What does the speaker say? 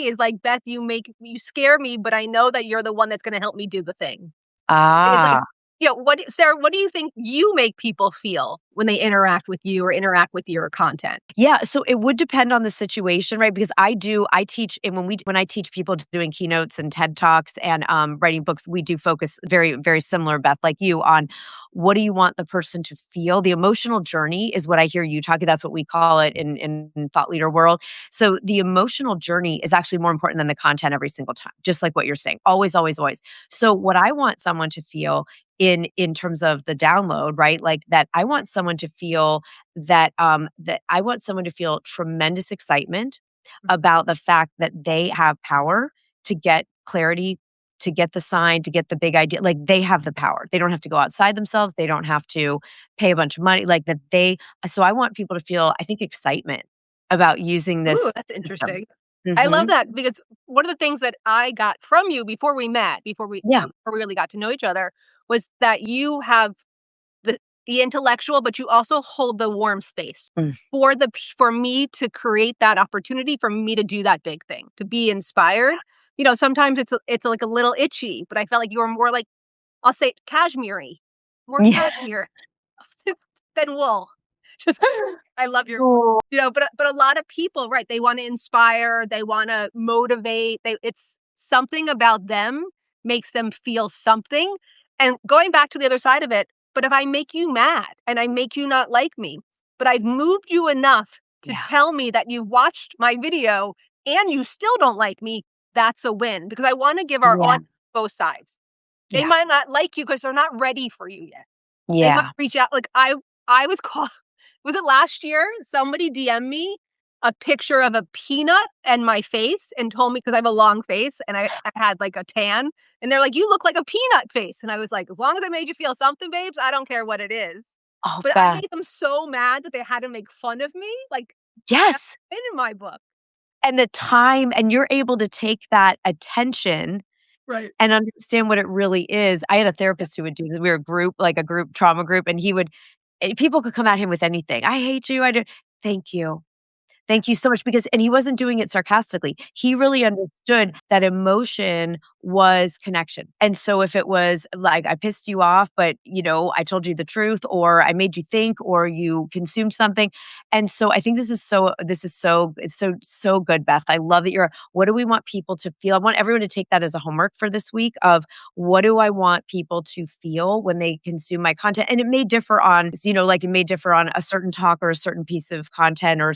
is like, Beth, you scare me, but I know that you're the one that's going to help me do the thing. It's like, Ah. Sarah, what do you think you make people feel when they interact with you or interact with your content? Yeah, so it would depend on the situation, right? Because I teach, and when I teach people doing keynotes and TED Talks and writing books, we do focus very, very similar, Beth, like you, on what do you want the person to feel? The emotional journey is what I hear you talking. That's what we call it in thought leader world. So the emotional journey is actually more important than the content every single time, just like what you're saying. Always, always, always. So what I want someone to feel in terms of the download, right? Like that I want someone to feel that I want someone to feel tremendous excitement about the fact that they have power to get clarity, to get the sign, to get the big idea. Like they have the power. They don't have to go outside themselves. They don't have to pay a bunch of money. Like that so I want people to feel, I think, excitement about using Ooh, this that's system. interesting. I love Mhm. that because one of the things that I got from you before we met, Yeah. before we really got to know each other, was that you have the intellectual, but you also hold the warm space Mm. for me to create that opportunity for me to do that big thing, to be inspired. Sometimes it's like a little itchy, but I felt like you were more like, I'll say cashmere, more Yeah. cashmere than wool. Just I love your Oh, but a lot of people, right, they wanna inspire, they wanna motivate, it's something about them makes them feel something, and going back to the other side of it, but if I make you mad and I make you not like me, but I've moved you enough to yeah. tell me that you've watched my video and you still don't like me, that's a win, because I wanna give our Yeah. audience both sides. They Yeah. might not like you because 'cause they're not ready for you yet. They might Yeah. reach out, like, I was called was it last year? Somebody DM'd me a picture of a peanut and my face and told me, because I have a long face and I had, like, a tan, and they're like, "You look like a peanut face," and I was like, "As long as I made you feel something, babes, I don't care what it is." Oh, But I Beth. made them so mad that they had to make fun of me, like, that's Yes. been in my book. And the time, and you're able to take that attention Right. and understand what it really is. I had a therapist who would do this. We were a group, like a group trauma group, and people could come at him with anything. "I hate you. I do." Thank you. Thank you so much, and he wasn't doing it sarcastically. He really understood that emotion was connection. And so if it was like, I pissed you off, but I told you the truth, or I made you think, or you consumed something. And so I think it's so good, Beth. I love that what do we want people to feel? I want everyone to take that as a homework for this week of what do I want people to feel when they consume my content? And it may differ on, like it may differ on a certain talk or a certain piece of content or